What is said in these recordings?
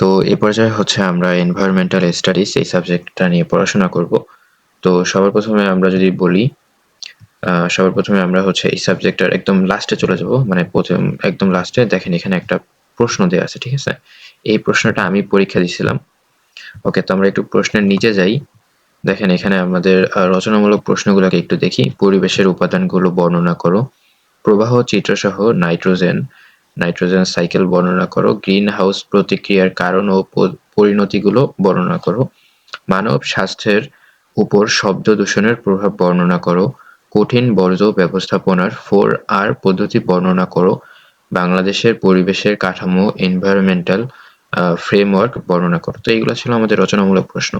তো এই পর্যায়ে হচ্ছে আমরা এনভায়রনমেন্টাল স্টাডিজ এই সাবজেক্টটা নিয়ে পড়াশোনা করব। তো সবার প্রথমে আমরা যদি বলি, সবার প্রথমে আমরা হচ্ছে এই সাবজেক্টটার একদম লাস্টে চলে যাব। মানে প্রথম একদম লাস্টে দেখেন এখানে একটা প্রশ্ন দেয়া আছে, ঠিক আছে? এই প্রশ্নটা আমি পরীক্ষা দিছিলাম। ওকে, তো আমরা একটু প্রশ্নের নিচে যাই। দেখেন এখানে আমাদের রচনামূলক প্রশ্নগুলোকে একটু দেখি। পরিবেশের উপাদানগুলো বর্ণনা করো, প্রবাহ চিত্রসহ নাইট্রোজেন সাইকেল বর্ণনা করো, গ্রিন হাউস প্রতিক্রিয়ার কারণ ও পরিণতিগুলো বর্ণনা করো, মানব স্বাস্থ্যের উপর শব্দ দূষণের প্রভাব বর্ণনা করো, কঠিন বর্জ্য ব্যবস্থাপনার 4R পদ্ধতি বর্ণনা করো, বাংলাদেশের পরিবেশের কাঠামো এনভায়রনমেন্টাল ফ্রেমওয়ার্ক বর্ণনা করো। তো এইগুলো ছিল আমাদের রচনামূলক প্রশ্ন।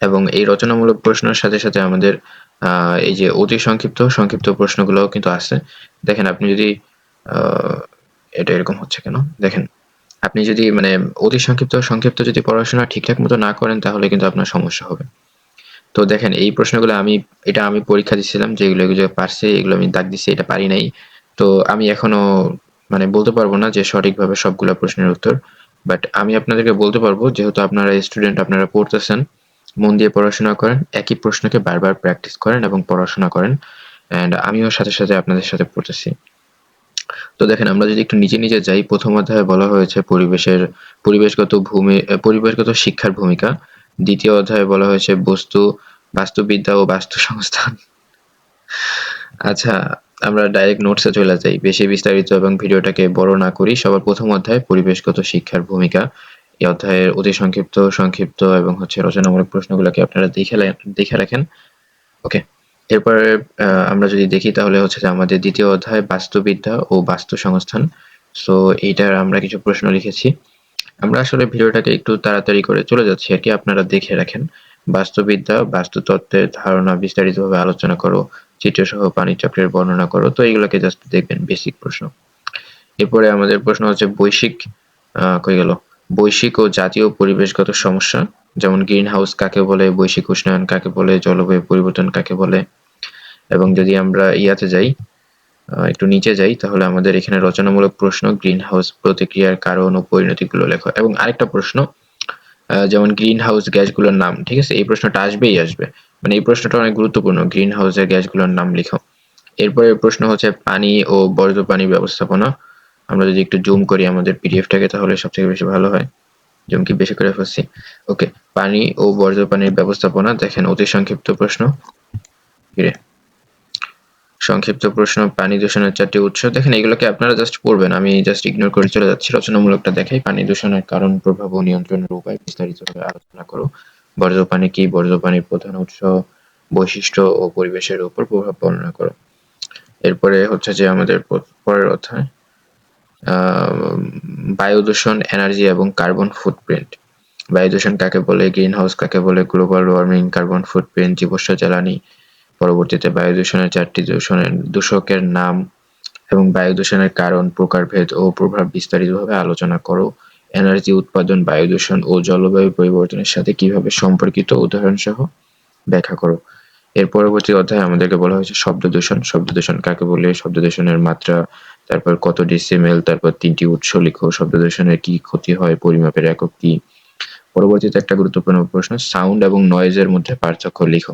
এবং এই রচনামূলক প্রশ্নের সাথে সাথে আমাদের এই যে অতি সংক্ষিপ্ত প্রশ্নগুলোও কিন্তু আছে। দেখেন আপনি যদি এটা এরকম হচ্ছে কেন? দেখেন, আপনি যদি মানে অতি সংক্ষিপ্ত যদি পড়াশোনা ঠিকঠাক মতো না করেন তাহলে কিন্তু আপনার সমস্যা হবে। তো দেখেন এই প্রশ্নগুলো আমি পরীক্ষা দিচ্ছিলাম, যেগুলো পারছি এগুলো আমি দাগ দিচ্ছি, এটা পারি নাই। তো আমি এখনো মানে বলতে পারবো না যে সঠিকভাবে সবগুলা প্রশ্নের উত্তর, বাট আমি আপনাদেরকে বলতে পারবো যেহেতু আপনারা স্টুডেন্ট, আপনারা পড়তেছেন, মন দিয়ে পড়াশোনা করেন, একই প্রশ্নকে বারবার প্র্যাকটিস করেন এবং পড়াশোনা করেন, অ্যান্ড আমিও সাথে সাথে আপনাদের সাথে পড়তেছি। তো দেখেন আমরা যদি একটু নিচে যাই, প্রথম অধ্যায়ে বলা হয়েছে পরিবেশগত শিক্ষার ভূমিকা। দ্বিতীয় অধ্যায়ে বলা হয়েছে বাস্তুবিদ্যা ও বাস্তু সংস্থান। আচ্ছা, আমরা ডাইরেক্ট নোটসে চলে যাই, বেশি বিস্তারিত এবং ভিডিওটাকে বড় না করি। সবার প্রথম অধ্যায় পরিবেশগত শিক্ষার ভূমিকা। এই অধ্যায়ের অতি সংক্ষিপ্ত এবং হচ্ছে রচনামূলক প্রশ্নগুলোকে আপনারা দেখে রাখেন। ওকে, এরপরে আমরা যদি দেখি তাহলে হচ্ছে যে আমাদের দ্বিতীয় অধ্যায় বাস্তুবিদ্যা ও বাস্তু সংস্থান। সো এইটার আমরা কিছু প্রশ্ন লিখেছি। আমরা আসলে ভিডিওটাকে একটু তাড়াতাড়ি করে চলে যাচ্ছি আর কি, আপনারা দেখে রাখেন। বাস্তুবিদ্যা, বাস্তুতত্ত্বের ধারণা বিস্তারিতভাবে আলোচনা করো, চিত্রসহ পানিচক্রের বর্ণনা করো। তো এইগুলোকে জাস্ট দেখবেন, বেসিক প্রশ্ন। এরপরে আমাদের প্রশ্ন হচ্ছে বৈশ্বিক ও জাতীয় পরিবেশগত সমস্যা, যেমন গ্রিন হাউস কাকে বলে, বৈশ্বিক উষ্ণায়ন কাকে বলে, জলবায়ু পরিবর্তন কাকে বলে। এবং যদি আমরা একটু নিচে যাই তাহলে আমাদের এখানে রচনামূলক প্রশ্ন, গ্রিন হাউস প্রতিক্রিয়ার কারণ ও পরিণতিগুলো লেখো। এবং আরেকটা প্রশ্ন, যেমন গ্রিন হাউস গ্যাসগুলোর নাম, ঠিক আছে? এই প্রশ্নটা আসবে, মানে এই প্রশ্নটা অনেক গুরুত্বপূর্ণ, গ্রিন হাউসের গ্যাসগুলোর নাম লিখো। এরপরে প্রশ্ন হচ্ছে পানি ও বর্জ্য পানি ব্যবস্থাপনা। আমরা যদি একটু জুম করি আমাদের পিডিএফটাকে তাহলে সবথেকে বেশি ভালো হয়। জুম কি বেশি করে ফেলছি? ওকে, পানি ও বর্জ্য পানির ব্যবস্থাপনা। দেখেন অতি সংক্ষিপ্ত প্রশ্ন, সংক্ষিপ্ত প্রশ্ন, পানি দূষণের 4টি উৎস। দেখেন এগুলোকে আপনারা জাস্ট পড়বেন, আমি জাস্ট ইগনোর করে চলে যাচ্ছি। রচনামূলকটা দেখাই। পানি দূষণের কারণ, প্রভাব ও নিয়ন্ত্রণের উপায় বিস্তারিতভাবে আলোচনা করো। বর্জ্য পানি কি, বর্জ্য পানির প্রধান উৎস, বৈশিষ্ট্য ও পরিবেশের উপর প্রভাব বর্ণনা করো। এরপরে হচ্ছে যে আমাদের পরের অধ্যায় বায়ু দূষণ, এনার্জি এবং কার্বন ফুটপ্রিন্ট। বায়ু দূষণ কাকে বলে, গ্রিন হাউস কাকে বলে, গ্লোবাল ওয়ার্মিং, কার্বন ফুটপ্রিন্ট, জীবাশ্ম জ্বালানি। পরবর্তীতে বায়ু দূষণের 4টি দূষকের নাম এবং বায়ু দূষণের কারণ, প্রকারভেদ ও প্রভাব বিস্তারিতভাবে আলোচনা করো। এনার্জি উৎপাদন বায়ু দূষণ ও জলবায়ু পরিবর্তনের সাথে কিভাবে সম্পর্কিত, উদাহরণ সহ ব্যাখ্যা করো। এর পরবর্তী অধ্যায়ে আমাদেরকে বলা হয়েছে শব্দ দূষণ। শব্দ দূষণ কাকে বলে, শব্দ দূষণের মাত্রা, তারপর কত ডেসিমেল, তারপর 3টি উৎস লিখো, শব্দ দূষণের কি ক্ষতি হয়, পরিমাপের একক কি। পরবর্তীতে একটা গুরুত্বপূর্ণ প্রশ্ন, সাউন্ড এবং নয়েজের মধ্যে পার্থক্য লিখো।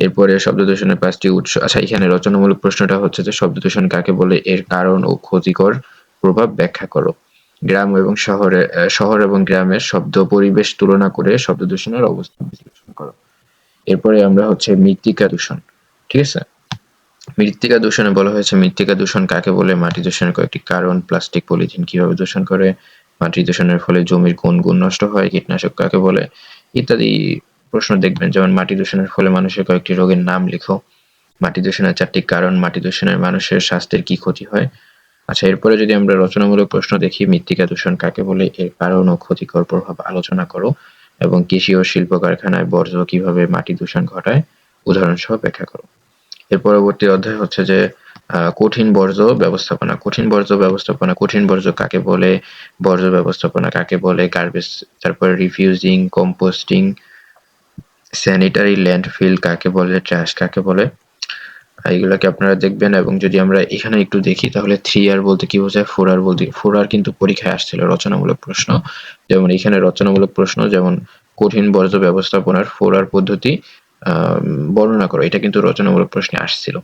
এরপরে শব্দ দূষণের 5টি উৎস। আচ্ছা, এখানে রচনামূলক প্রশ্নটা হচ্ছে যে শব্দ দূষণ কাকে বলে, এর কারণ ও ক্ষতিকর প্রভাব ব্যাখ্যা করো। শহর এবং গ্রামের শব্দ পরিবেশ তুলনা করে শব্দ দূষণের অবস্থা বিশ্লেষণ করো। এরপরে আমরা হচ্ছে মৃত্তিকা দূষণ, ঠিক আছে? মৃত্তিকা দূষণে বলা হয়েছে মৃত্তিকা দূষণ কাকে বলে, মাটি দূষণের কয়েকটি কারণ, প্লাস্টিক পলিথিন কিভাবে দূষণ করে, মাটি দূষণের ফলে জমির কোন গুণ নষ্ট হয়, কীটনাশক কাকে বলে, ইত্যাদি প্রশ্ন দেখবেন। যেমন মাটি দূষণের ফলে মানুষের কয়েকটি রোগের নাম লিখো। মাটি দূষণের 4টি কারণ, মাটি দূষণের মানুষের স্বাস্থ্যের কি ক্ষতি হয়। আচ্ছা, এরপরে যদি আমরা রচনামূলক প্রশ্ন দেখি, মৃত্তিকা দূষণ কাকে বলে, এর কারণ ও ক্ষতিকর প্রভাব আলোচনা করো। এবং কৃষি ও শিল্প কারখানায় বর্জ্য কিভাবে মাটি দূষণ ঘটায়, উদাহরণ সহ ব্যাখ্যা করো। এর পরবর্তী অধ্যায় হচ্ছে যে কঠিন বর্জ্য ব্যবস্থাপনা। কঠিন বর্জ্য কাকে বলে, বর্জ্য ব্যবস্থাপনা কাকে বলে, গার্বেজ, তারপরে রিফিউজিং, কম্পোস্টিং, স্যানিটারি ল্যান্ডফিল কাকে বলে, ট্রাশ কাকে বলে। এইগুলাকে আপনারা দেখবেন। এবং যদি আমরা এখানে একটু দেখি তাহলে 3R বলতে কি বোঝায়, 4R বলতে 4R কিন্তু পরীক্ষায় আসছিল রচনামূলক প্রশ্ন। যেমন এখানে রচনামূলক প্রশ্ন যেমন কঠিন বর্জ্য ব্যবস্থাপনার 4R পদ্ধতি বর্ণনা করো, এটা কিন্তু রচনামূলক প্রশ্নে আসছিল।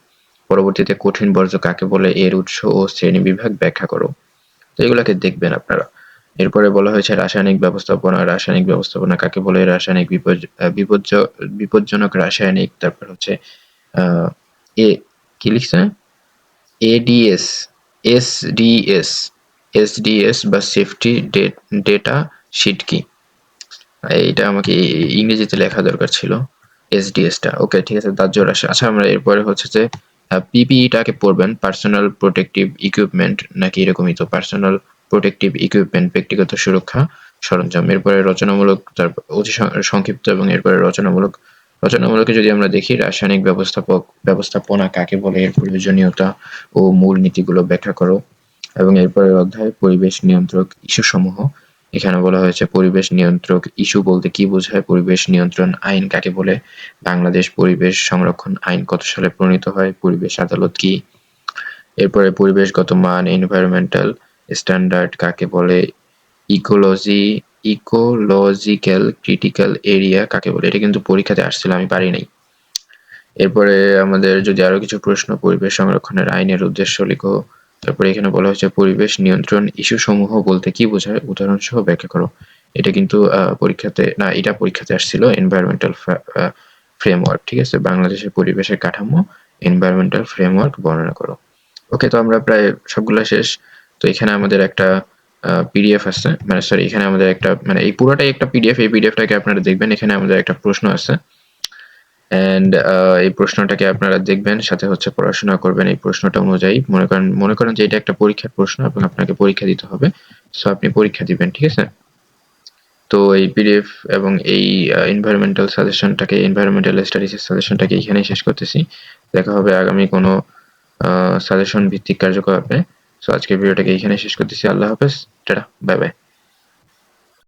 পরবর্তীতে কঠিন বর্জ্য কাকে বলে, এর উৎস ও শ্রেণীবিভাগ ব্যাখ্যা করো। তো এগুলাকে দেখবেন আপনারা। এরপরে বলা হয়েছে রাসায়নিক ব্যবস্থাপনা। রাসায়নিক ব্যবস্থাপনা কাকে বলে, রাসায়নিক বিপজ্জনক রাসায়নিক, তারপর হচ্ছে আহ এ কি লিখছে, এডিএস, এসডিএস, এসডিএস বা সেফটি ডেটা শিট কি, এইটা আমাকে ইংরেজিতে লেখা দরকার ছিল, এসডিএসটা। ওকে ঠিক আছে, দাহ্য রাশি। আচ্ছা আমরা এরপরে হচ্ছে যে পিপিইটাকে পড়বেন, পার্সোনাল প্রোটেক্টিভ ইকুইপমেন্ট নাকি এরকমই তো, পার্সোনাল প্রোটেক্টিভ ইকুইপমেন্ট, ব্যক্তিগত সুরক্ষা সরঞ্জাম। এরপরে রচনামূলক, তারপর অতি সংক্ষিপ্ত এবং এরপরে রচনামূলক। রচনামূলকে যদি আমরা দেখি, রাসায়নিক ব্যবস্থাপনা কাকে বলে, এর প্রয়োজনীয়তা ও মূল নীতিগুলো ব্যাখ্যা করো। এবং এরপরের অধ্যায় পরিবেশ নিয়ন্ত্রক ইস্যু সমূহ। এখানে বলা হয়েছে পরিবেশ নিয়ন্ত্রক ইস্যু বলতে কি বোঝায়, পরিবেশ নিয়ন্ত্রণ আইন কাকে বলে, বাংলাদেশ পরিবেশ সংরক্ষণ আইন কত সালে প্রণীত হয়, পরিবেশ আদালত কি। এরপরে পরিবেশগত মান, এনভায়রনমেন্টাল স্ট্যান্ডার্ড কাকে বলে, ইকোলজিক্যাল ক্রিটিক্যাল এরিয়া কাকে বলে। এটা কিন্তু পরীক্ষাতে আসছিল, আমি পারি নাই। এরপরে আমাদের যদি আরো কিছু প্রশ্ন, পরিবেশ সংরক্ষণের আইনের উদ্দেশ্য লিখো। তারপরে এখানে বলা হচ্ছে পরিবেশ নিয়ন্ত্রণ ইস্যু সমূহ বলতে কি বোঝায়, উদাহরণ সহ ব্যাখ্যা করো। এটা কিন্তু পরীক্ষাতে না, এটা পরীক্ষাতে আসছিল, এনভায়রনমেন্টাল ফ্রেমওয়ার্ক। ঠিক আছে, বাংলাদেশের পরিবেশের কাঠামো, এনভায়রনমেন্টাল ফ্রেমওয়ার্ক বর্ণনা করো। ওকে, তো আমরা প্রায় সবগুলা শেষ। তো এখানে আমাদের একটা পিডিএফ আছে, মানে সরি, এখানে আমাদের একটা, মানে এই পুরোটাই একটা পিডিএফ। এই পিডিএফটাকে আপনারা দেখবেন, এখানে আমাদের একটা প্রশ্ন আছে এন্ড এই প্রশ্নটাকে আপনারা দেখবেন, সাথে হচ্ছে পড়াশোনা করবেন এই প্রশ্নটা অনুযায়ী। মনে করেন যে এটা একটা পরীক্ষার প্রশ্ন এবং আপনাকে পরীক্ষা দিতে হবে, সো আপনি পরীক্ষা দিবেন। ঠিক আছে, তো এই পিডিএফ এবং এই এনভায়রনমেন্টাল স্টাডিজ সাজেশনটাকে এখানেই শেষ করতেছি। দেখা হবে আগামী কোনো সাজেশন ভিত্তিক কার্যকলাপে। সো আজকের ভিডিওটাকে এখানে শেষ করতেছি। আল্লাহ হাফেজ, টাটা, বাই বাই।